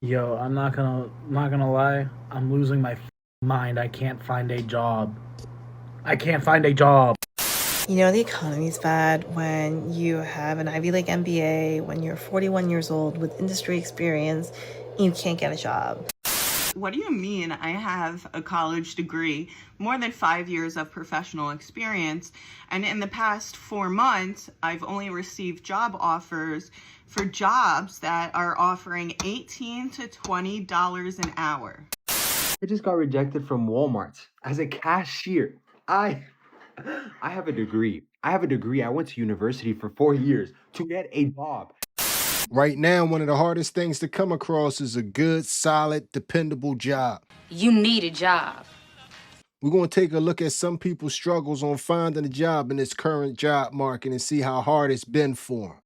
Yo, I'm not gonna lie. I'm losing my mind. I can't find a job. I can't find a job. You know, the economy's bad when you have an Ivy League MBA, when you're 41 years old with industry experience, and you can't get a job. What do you mean? I have a college degree, more than 5 years of professional experience, and in the past 4 months, I've only received job offers for jobs that are offering $18 to $20 an hour. I just got rejected from Walmart as a cashier. I I have a degree. I went to university for 4 years to get a job. Right now, one of the hardest things to come across is a good, solid, dependable job. You need a job. We're going to take a look at some people's struggles on finding a job in this current job market and see how hard it's been for them.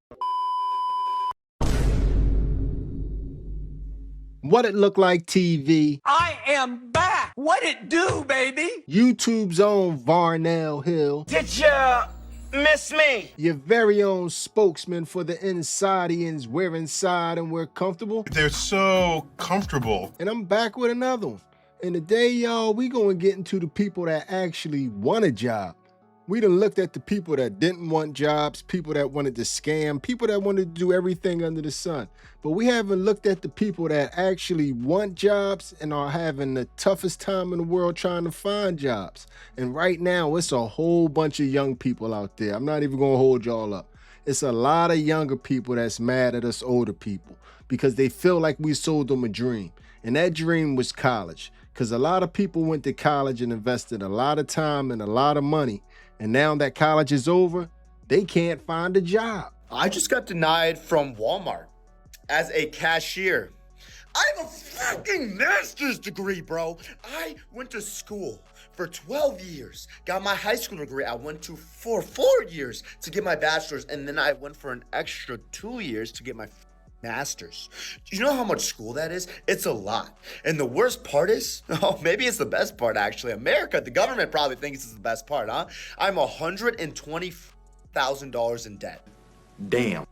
What it look like TV? I am back. What it do, baby? YouTube's own Varnell Hill. Did ya miss me? Your very own spokesman for the Insidians. We're inside and we're comfortable. They're so comfortable. And I'm back with another one. And today, y'all, we gonna get into the people that actually want a job. We done looked at the people that didn't want jobs, people that wanted to scam, people that wanted to do everything under the sun. But we haven't looked at the people that actually want jobs and are having the toughest time in the world trying to find jobs. And right now, it's a whole bunch of young people out there. I'm not even gonna hold y'all up. It's a lot of younger people that's mad at us older people because they feel like we sold them a dream. And that dream was college. Because a lot of people went to college and invested a lot of time and a lot of money. And now that college is over, they can't find a job. I just got denied from Walmart as a cashier. I have a fucking master's degree, bro. I went to school for 12 years, got my high school degree. I went to for 4 years to get my bachelor's, and then I went for an extra 2 years to get my master's. Do you know how much school that is? It's a lot. And the worst part is, oh, maybe it's the best part actually. America, the government probably thinks it's the best part, huh? I'm $120,000 in debt. Damn.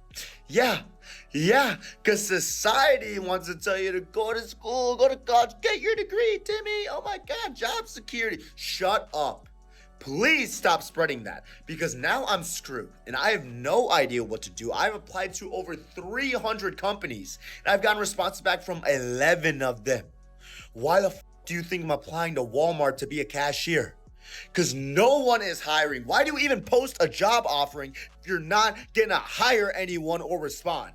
Yeah, because society wants to tell you to go to school, go to college, get your degree, Timmy. Oh my God, job security. Shut up. Please stop spreading that, because now I'm screwed and I have no idea what to do. I've applied to over 300 companies and I've gotten responses back from 11 of them. Why the do you think I'm applying to Walmart to be a cashier? Because no one is hiring. Why do you even post a job offering if you're not gonna hire anyone or respond?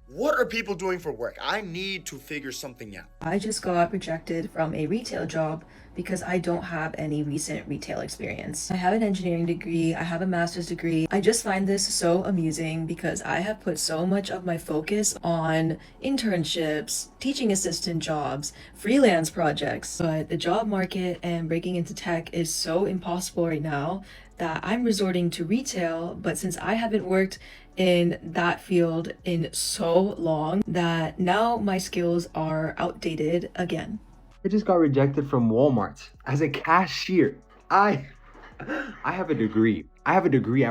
What are people doing for work? I need to figure something out. I just got rejected from a retail job because I don't have any recent retail experience. I have an engineering degree, I have a master's degree. I just find this so amusing because I have put so much of my focus on internships, teaching assistant jobs, freelance projects. But the job market and breaking into tech is so impossible right now that I'm resorting to retail. But since I haven't worked in that field in so long, that now my skills are outdated again. I just got rejected from Walmart as a cashier. I have a degree. I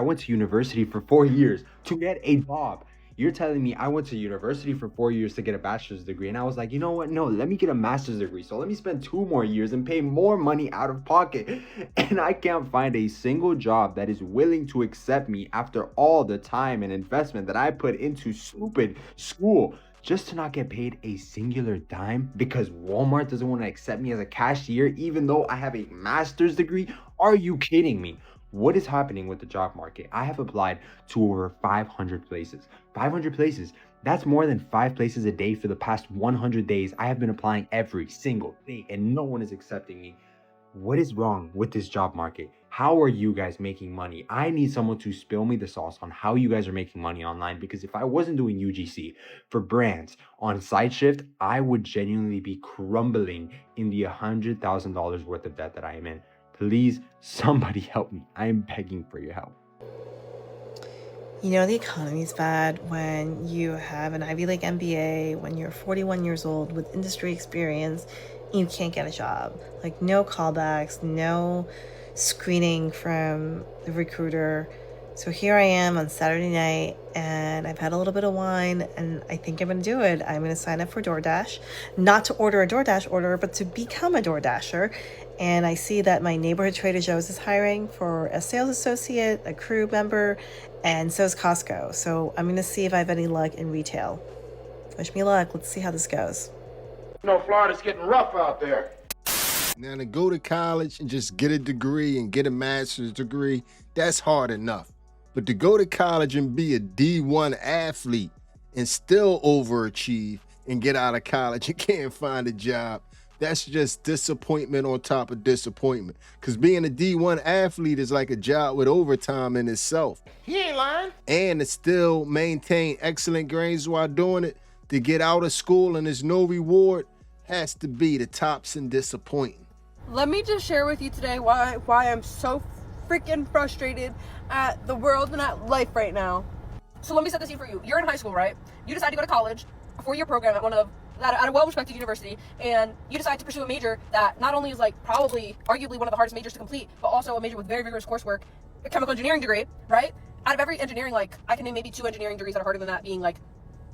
went to university for 4 years to get a job. You're telling me I went to university for 4 years to get a bachelor's degree, and I was like, you know what? No, let me get a master's degree. So let me spend 2 more years and pay more money out of pocket. And I can't find a single job that is willing to accept me after all the time and investment that I put into stupid school, just to not get paid a singular dime because Walmart doesn't want to accept me as a cashier even though I have a master's degree. Are you kidding me? What is happening with the job market? I have applied to over 500 places. 500 places. That's more than 5 places a day for the past 100 days. I have been applying every single day and no one is accepting me. What is wrong with this job market? How are you guys making money? I need someone to spill me the sauce on how you guys are making money online, because if I wasn't doing UGC for brands on SideShift, I would genuinely be crumbling in the $100,000 worth of debt that I am in. Please, somebody help me. I am begging for your help. You know, the economy's bad when you have an Ivy League MBA, when you're 41 years old with industry experience, and you can't get a job. Like, no callbacks, no screening from the recruiter. So here I am on Saturday night, and I've had a little bit of wine, and I think I'm going to do it. I'm going to sign up for DoorDash, not to order a DoorDash order, but to become a DoorDasher. And I see that my neighborhood Trader Joe's is hiring for a sales associate, a crew member, and so is Costco. So I'm going to see if I have any luck in retail. Wish me luck. Let's see how this goes. Florida's getting rough out there. Now, to go to college and just get a degree and get a master's degree, that's hard enough. But to go to college and be a D1 athlete and still overachieve and get out of college and can't find a job, that's just disappointment on top of disappointment. Because being a D1 athlete is like a job with overtime in itself. He ain't lying. And to still maintain excellent grades while doing it, to get out of school and there's no reward, has to be the tops and disappointing. Let me just share with you today why I'm so freaking frustrated at the world and at life right now. So let me set the scene for you. You're in high school, right? You decide to go to college, a 4-year program at a well-respected university, and you decide to pursue a major that not only is like probably arguably one of the hardest majors to complete, but also a major with very vigorous coursework, a chemical engineering degree, right? Out of every engineering, like I can name maybe 2 engineering degrees that are harder than that, being like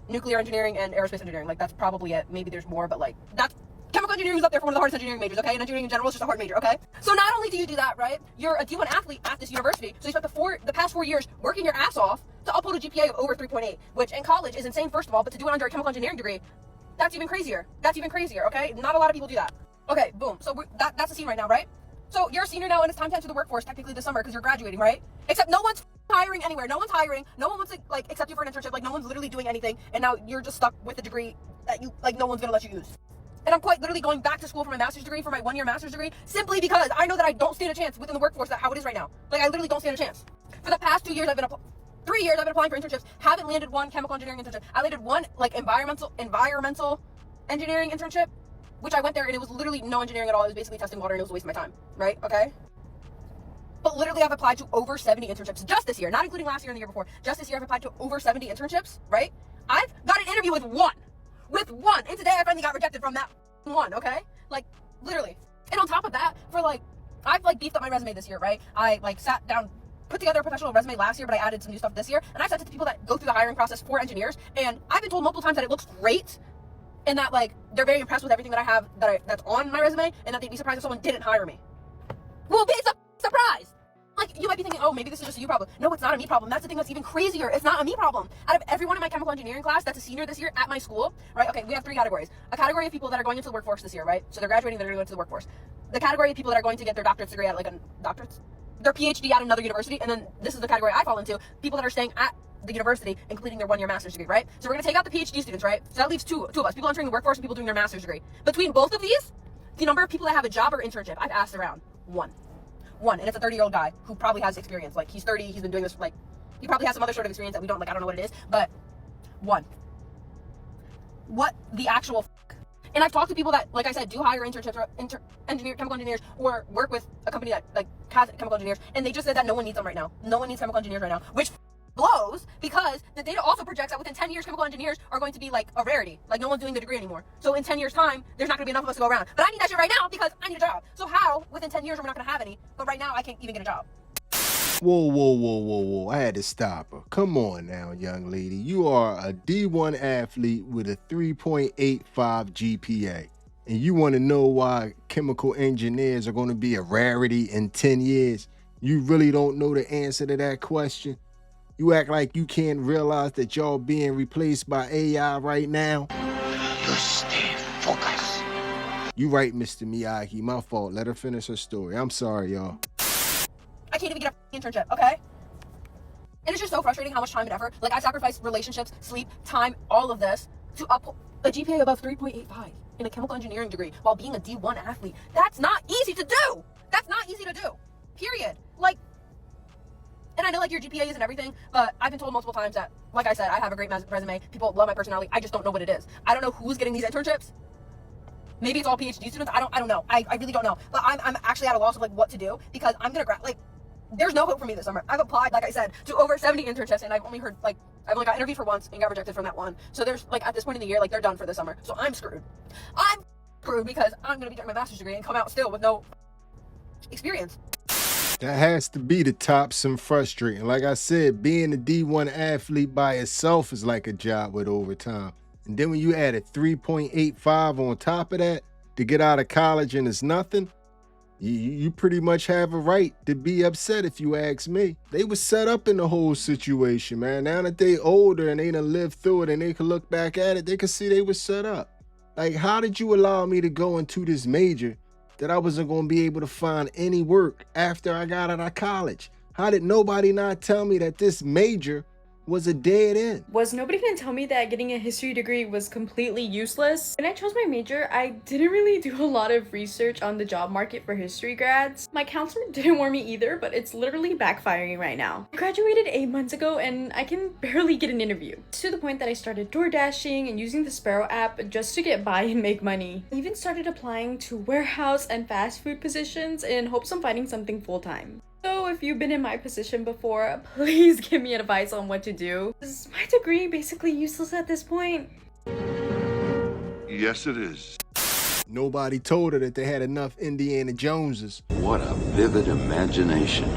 nuclear engineering and aerospace engineering. Like that's probably it. Maybe there's more, but like that's chemical engineering is up there for one of the hardest engineering majors, okay? And engineering in general is just a hard major, okay? So not only do you do that, right? You're a D1 athlete at this university, so you spent the past 4 years working your ass off to uphold a GPA of over 3.8, which in college is insane, first of all, but to do it under a chemical engineering degree, that's even crazier. That's even crazier, okay? Not a lot of people do that. Okay, boom. So that's the scene right now, right? So you're a senior now, and it's time to enter the workforce technically this summer because you're graduating, right? Except no one's hiring anywhere. No one's hiring. No one wants to like accept you for an internship. Like no one's literally doing anything, and now you're just stuck with a degree that you like no one's gonna let you use. And I'm quite literally going back to school for my master's degree, for my 1-year master's degree, simply because I know that I don't stand a chance within the workforce how it is right now. Like I literally don't stand a chance. For the past 3 years I've been applying for internships, haven't landed one chemical engineering internship. I landed one like environmental engineering internship, which I went there and it was literally no engineering at all. It was basically testing water and it was a waste of my time, right? Okay. But literally I've applied to over 70 internships just this year, not including last year and the year before. Just this year I've applied to over 70 internships, right? I've got an interview with one. And today I finally got rejected from that one, okay? Like, literally. And on top of that, I've like beefed up my resume this year, right? I like sat down, put together a professional resume last year, but I added some new stuff this year. And I sent it to people that go through the hiring process for engineers. And I've been told multiple times that it looks great and that like they're very impressed with everything that I have that's on my resume and that they'd be surprised if someone didn't hire me. Well, be surprised. Like, you might be thinking, oh, maybe this is just a you problem. No, it's not a me problem. That's the thing that's even crazier. It's not a me problem. Out of everyone in my chemical engineering class that's a senior this year at my school, right? Okay, we have 3 categories. A category of people that are going into the workforce this year, right? So they're graduating, they're going to go into the workforce. The category of people that are going to get their doctorate's degree at their PhD at another university. And then this is the category I fall into, people that are staying at the university, including their 1-year master's degree, right? So we're going to take out the PhD students, right? So that leaves two of us, people entering the workforce and people doing their master's degree. Between both of these, the number of people that have a job or internship, I've asked around, one, and it's a 30-year-old guy who probably has experience. Like, he's 30, he's been doing this, like, he probably has some other sort of experience that we don't, like, I don't know what it is, but one. What the actual And I've talked to people that, like I said, do hire internships or chemical engineers or work with a company that, like, has chemical engineers, and they just said that no one needs them right now. No one needs chemical engineers right now, which blows because the data also projects that within 10 years, chemical engineers are going to be, like, a rarity. Like, no one's doing the degree anymore. So in 10 years' time, there's not going to be enough of us to go around. But I need that shit right now because I need a job. So how, within 10 years, we're not going to have any, but right now, I can't even get a job? Whoa. I had to stop her. Come on now, young lady. You are a D1 athlete with a 3.85 GPA. And you want to know why chemical engineers are going to be a rarity in 10 years? You really don't know the answer to that question? You act like you can't realize that y'all being replaced by AI right now? Just stay focused. You right, Mr. Miyagi. My fault. Let her finish her story. I'm sorry, y'all. I can't even get a internship, okay? And it's just so frustrating how much time and effort. Like, I sacrificed relationships, sleep, time, all of this to up a GPA above 3.85 in a chemical engineering degree while being a D1 athlete. That's not easy to do. That's not easy to do. Period. Like, and I know, like, your GPA isn't everything, but I've been told multiple times that, like I said, I have a great resume. People love my personality. I just don't know what it is. I don't know who's getting these internships. Maybe it's all PhD students. I don't know. I really don't know. But I'm actually at a loss of, like, what to do because I'm going to there's no hope for me this summer. I've applied, like I said, to over 70 internships, and I've only got interviewed for once and got rejected from that one. So there's, like, at this point in the year, like, they're done for the summer. So I'm screwed. I'm screwed because I'm going to be doing my master's degree and come out still with no experience. That has to be the tops and frustrating. Like I said, being a D1 athlete by itself is like a job with overtime. And then when you add a 3.85 on top of that to get out of college and it's nothing, you pretty much have a right to be upset if you ask me. They was set up in the whole situation, man. Now that they older and they done lived through it and they can look back at it, they can see they was set up. Like, how did you allow me to go into this major that I wasn't going to be able to find any work after I got out of college? How did nobody not tell me that this major was a dead end? Was nobody gonna tell me that getting a history degree was completely useless? When I chose my major, I didn't really do a lot of research on the job market for history grads. My counselor didn't warn me either, but it's literally backfiring right now. I graduated 8 months ago and I can barely get an interview. To the point that I started door dashing and using the Sparrow app just to get by and make money. I even started applying to warehouse and fast food positions in hopes of finding something full-time. So if you've been in my position before, please give me advice on what to do. Is my degree basically useless at this point? Yes, it is. Nobody told her that they had enough Indiana Joneses. What a vivid imagination.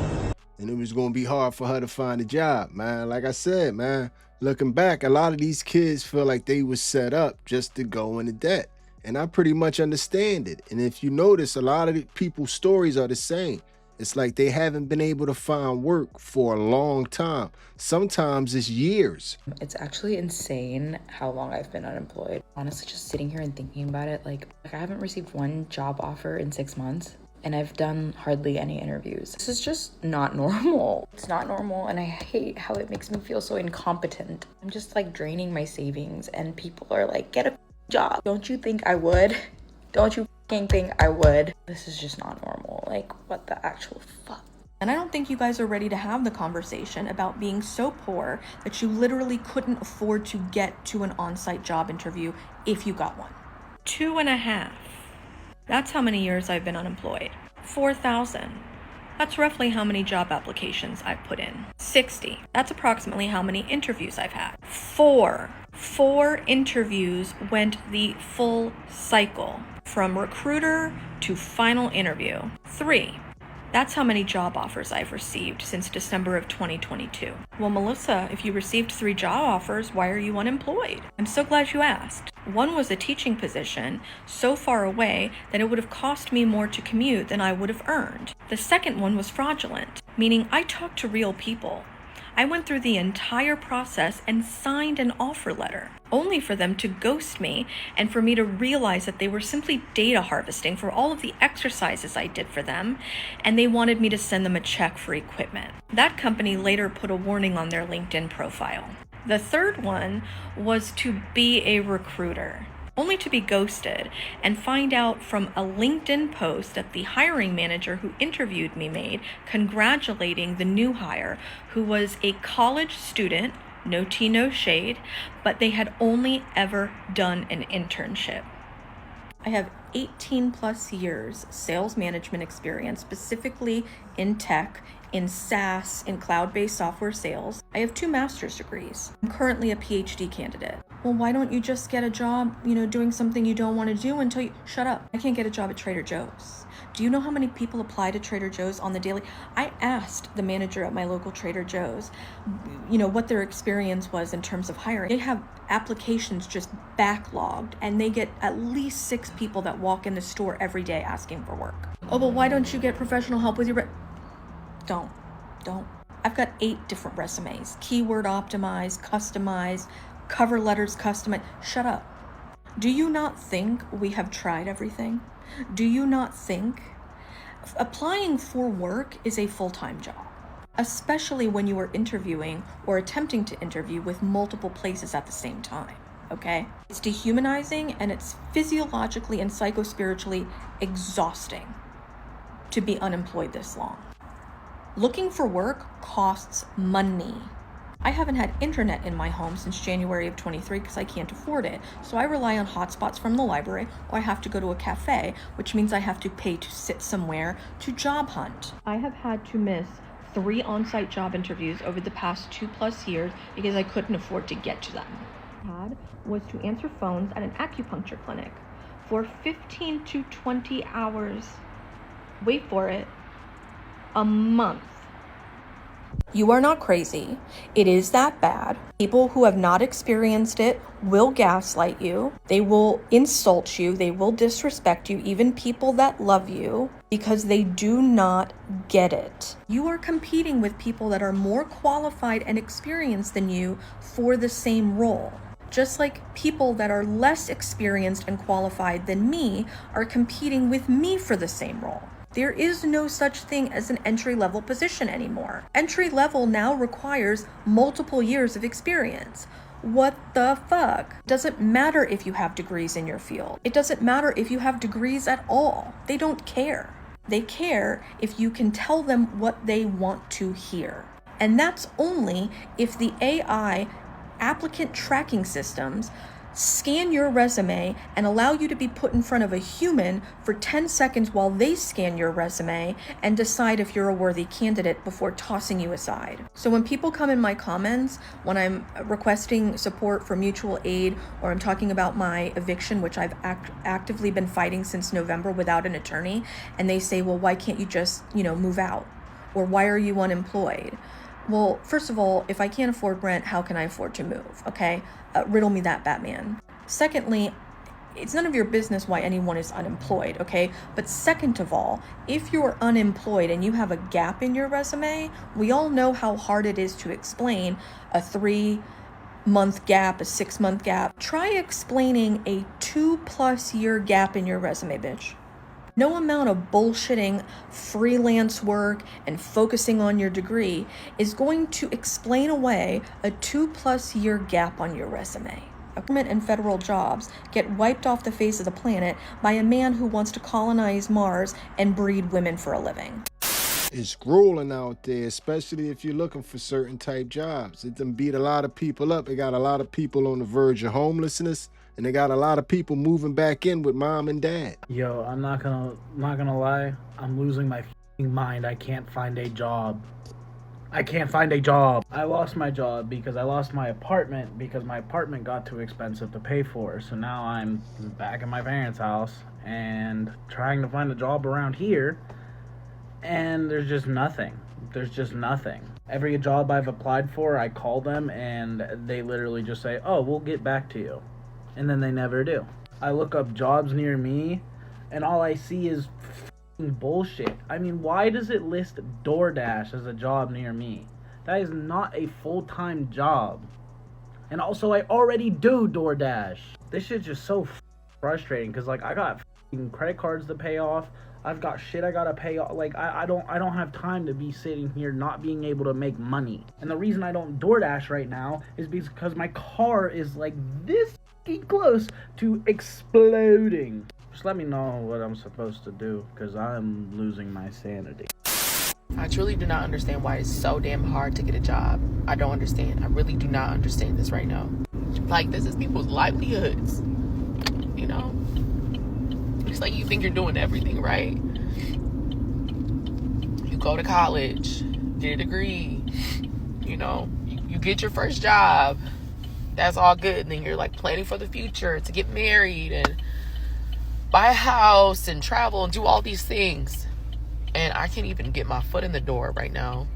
And it was going to be hard for her to find a job, man. Like I said, man, looking back, a lot of these kids feel like they was set up just to go into debt. And I pretty much understand it. And if you notice, a lot of the people's stories are the same. It's like they haven't been able to find work for a long time. Sometimes it's years. It's actually insane how long I've been unemployed. Honestly, just sitting here and thinking about it, like I haven't received one job offer in 6 months and I've done hardly any interviews. This is just not normal. It's not normal and I hate how it makes me feel so incompetent. I'm just like draining my savings and people are like, get a job. Don't you think I would? Don't you think I would? This is just not normal. Like, what the actual fuck? And I don't think you guys are ready to have the conversation about being so poor that you literally couldn't afford to get to an on-site job interview if you got one. 2.5. That's how many years I've been unemployed. 4,000. That's roughly how many job applications I've put in. 60. That's approximately how many interviews I've had. 4 interviews went the full cycle, from recruiter to final interview. 3. That's how many job offers I've received since December of 2022. Well, Melissa, if you received 3 job offers, why are you unemployed? I'm so glad you asked. One was a teaching position so far away that it would have cost me more to commute than I would have earned. The second one was fraudulent, meaning I talked to real people. I went through the entire process and signed an offer letter, only for them to ghost me and for me to realize that they were simply data harvesting for all of the exercises I did for them, and they wanted me to send them a check for equipment. That company later put a warning on their LinkedIn profile. The third one was to be a recruiter, only to be ghosted and find out from a LinkedIn post that the hiring manager who interviewed me made congratulating the new hire, who was a college student, no tea, no shade, but they had only ever done an internship. I have 18 plus years sales management experience, specifically in tech, in SaaS, in cloud-based software sales. I have 2 master's degrees. I'm currently a PhD candidate. Well, why don't you just get a job, doing something you don't want to do until you... Shut up. I can't get a job at Trader Joe's. Do you know how many people apply to Trader Joe's on the daily? I asked the manager at my local Trader Joe's, what their experience was in terms of hiring. They have applications just backlogged, and they get at least 6 people that walk in the store every day asking for work. Oh, but why don't you get professional help with your... Don't. I've got 8 different resumes. Keyword optimized, customized, cover letters customized. Shut up. Do you not think we have tried everything? Do you not think applying for work is a full-time job? Especially when you are interviewing or attempting to interview with multiple places at the same time, okay? It's dehumanizing and it's physiologically and psychospiritually exhausting to be unemployed this long. Looking for work costs money. I haven't had internet in my home since January of 23 because I can't afford it. So I rely on hotspots from the library, or I have to go to a cafe, which means I have to pay to sit somewhere to job hunt. I have had to miss 3 on-site job interviews over the past 2+ years because I couldn't afford to get to them. Had was to answer phones at an acupuncture clinic for 15 to 20 hours. Wait for it. A month. You are not crazy. It is that bad. People who have not experienced it will gaslight you. They will insult you. They will disrespect you, even people that love you, because they do not get it. You are competing with people that are more qualified and experienced than you for the same role. Just like people that are less experienced and qualified than me are competing with me for the same role. There is no such thing as an entry-level position anymore. Entry-level now requires multiple years of experience. What the fuck? Doesn't matter if you have degrees in your field. It doesn't matter if you have degrees at all. They don't care. They care if you can tell them what they want to hear. And that's only if the AI applicant tracking systems scan your resume and allow you to be put in front of a human for 10 seconds while they scan your resume and decide if you're a worthy candidate before tossing you aside. So when people come in my comments, when I'm requesting support for mutual aid, or I'm talking about my eviction, which I've actively been fighting since November without an attorney, and they say, well, why can't you just, move out? Or why are you unemployed? Well, first of all, if I can't afford rent, how can I afford to move? Okay? Riddle me that, Batman. Secondly, it's none of your business why anyone is unemployed, okay? But second of all, if you're unemployed and you have a gap in your resume, we all know how hard it is to explain a 3-month gap, a 6-month gap. Try explaining a 2+ year gap in your resume, bitch. No amount of bullshitting freelance work and focusing on your degree is going to explain away a 2+ year gap on your resume. Government and federal jobs get wiped off the face of the planet by a man who wants to colonize Mars and breed women for a living. It's grueling out there, especially if you're looking for certain type jobs. It done beat a lot of people up. It got a lot of people on the verge of homelessness, and they got a lot of people moving back in with mom and dad. Yo, I'm not gonna lie. I'm losing my mind. I can't find a job. I can't find a job. I lost my job because I lost my apartment because my apartment got too expensive to pay for. So now I'm back in my parents' house and trying to find a job around here. And there's just nothing. There's just nothing. Every job I've applied for, I call them and they literally just say, oh, we'll get back to you. And then they never do. I look up jobs near me and all I see is bullshit. I mean, why does it list DoorDash as a job near me? That is not a full-time job. And also, I already do DoorDash. This shit's just so frustrating because, like, I got credit cards to pay off. I've got shit I gotta pay off. Like, I don't have time to be sitting here not being able to make money. And the reason I don't DoorDash right now is because my car is like this close to exploding. Just let me know what I'm supposed to do because I'm losing my sanity. I truly do not understand why it's so damn hard to get a job. I don't understand. I really do not understand this right now. Like, this is people's livelihoods. You know? It's like you think you're doing everything right. You go to college, get a degree, you get your first job. That's all good. And then you're like planning for the future to get married and buy a house and travel and do all these things. And I can't even get my foot in the door right now.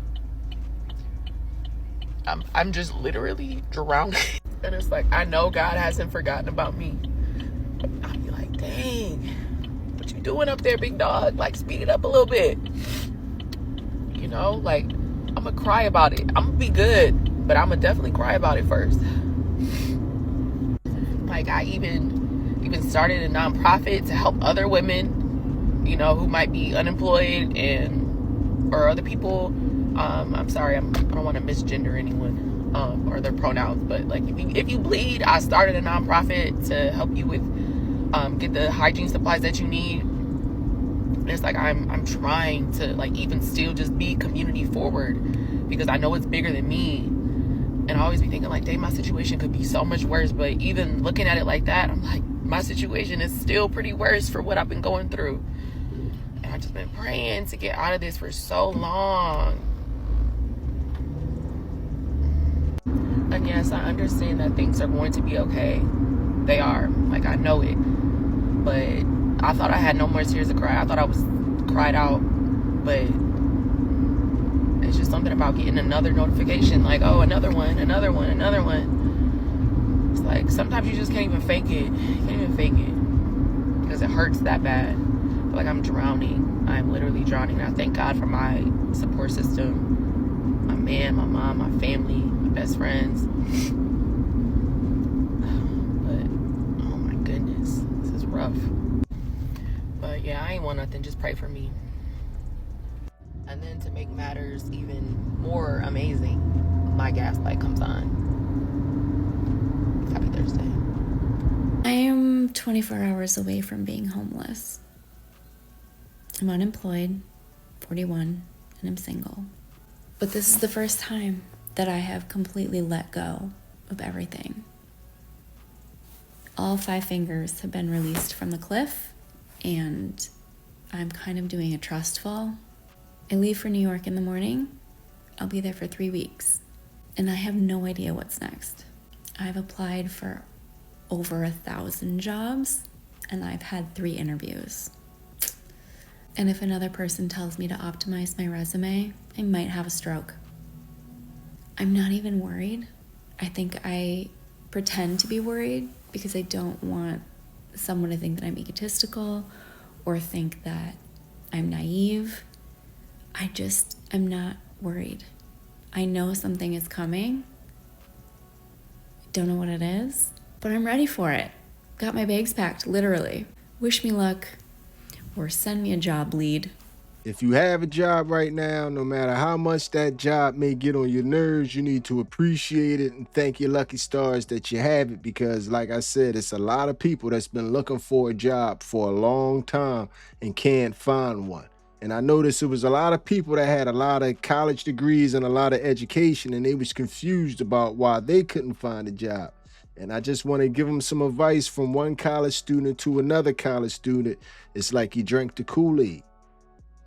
I'm just literally drowning. And it's like, I know God hasn't forgotten about me. I'll be like, dang, what you doing up there, big dog? Like, speed it up a little bit. Like, I'm gonna cry about it. I'm gonna be good, but I'm gonna definitely cry about it first. Like, I even started a nonprofit to help other women, who might be unemployed or other people. I'm sorry, I don't want to misgender anyone or their pronouns, but like if you bleed, I started a nonprofit to help you with get the hygiene supplies that you need. And it's like I'm trying to like even still just be community forward because I know it's bigger than me. And I always be thinking like, dang, my situation could be so much worse. But even looking at it like that, I'm like, my situation is still pretty worse for what I've been going through. And I've just been praying to get out of this for so long. And yes, I understand that things are going to be okay. They are. Like, I know it. But I thought I had no more tears to cry. I thought I was cried out. But something about getting another notification, like, oh, another one. It's like, sometimes you just can't even fake it. You can't even fake it because it hurts that bad. I feel like I'm drowning. I'm literally drowning. I thank God for my support system, my man, my mom, my family, my best friends. But, oh my goodness, this is rough. But yeah, I ain't want nothing. Just pray for me. And then to make matters even more amazing, my gas light comes on. Happy Thursday. I am 24 hours away from being homeless. I'm unemployed, 41, and I'm single. But this is the first time that I have completely let go of everything. All 5 fingers have been released from the cliff, and I'm kind of doing a trust fall. I leave for New York in the morning. I'll be there for 3 weeks, and I have no idea what's next. I've applied for over 1,000 jobs, and I've had 3 interviews. And if another person tells me to optimize my resume, I might have a stroke. I'm not even worried. I think I pretend to be worried because I don't want someone to think that I'm egotistical or think that I'm naive. I just am not worried. I know something is coming. Don't know what it is, but I'm ready for it. Got my bags packed, literally. Wish me luck or send me a job lead. If you have a job right now, no matter how much that job may get on your nerves, you need to appreciate it and thank your lucky stars that you have it, because like I said, it's a lot of people that's been looking for a job for a long time and can't find one. And I noticed it was a lot of people that had a lot of college degrees and a lot of education, and they was confused about why they couldn't find a job. And I just want to give them some advice from one college student to another college student. It's like you drank the Kool-Aid.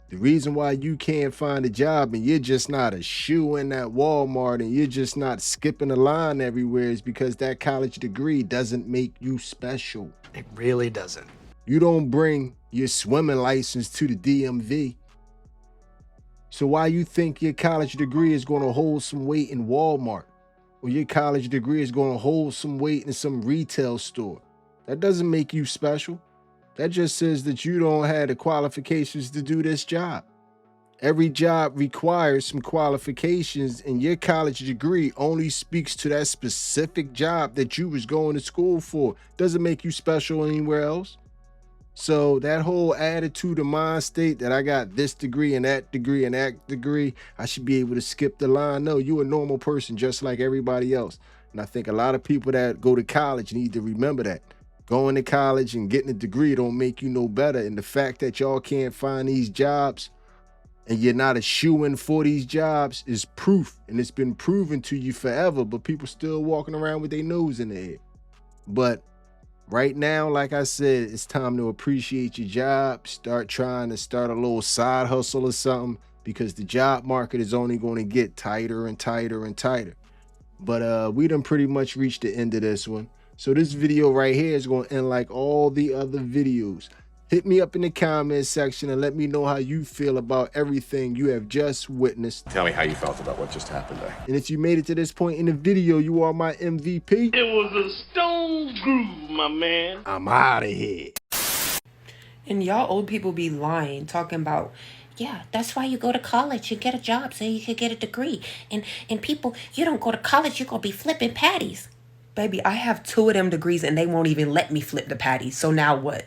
The reason why you can't find a job and you're just not a shoe in that Walmart and you're just not skipping the line everywhere is because that college degree doesn't make you special. It really doesn't. You don't bring your swimming license to the DMV. So why you think your college degree is going to hold some weight in Walmart, or your college degree is going to hold some weight in some retail store? That doesn't make you special. That just says that you don't have the qualifications to do this job. Every job requires some qualifications, and your college degree only speaks to that specific job that you was going to school for. Doesn't make you special anywhere else. So that whole attitude of mind state that I got this degree and that degree and that degree, I should be able to skip the line. No, you're a normal person just like everybody else. And I think a lot of people that go to college need to remember that. Going to college and getting a degree don't make you no better. And the fact that y'all can't find these jobs and you're not a shoo-in for these jobs is proof. And it's been proven to you forever, but people still walking around with their nose in the air. But right now, like I said, it's time to appreciate your job. Start trying to start a little side hustle or something, because the job market is only going to get tighter and tighter and tighter. But we done pretty much reached the end of this one. So this video right here is going to end like all the other videos. Hit me up in the comment section and let me know how you feel about everything you have just witnessed. Tell me how you felt about what just happened there. And if you made it to this point in the video, you are my MVP. It was a stone groove, my man. I'm out of here. And y'all old people be lying, talking about, yeah, that's why you go to college, you get a job so you could get a degree. And people, you don't go to college, you're going to be flipping patties. Baby, I have 2 of them degrees and they won't even let me flip the patties. So now what?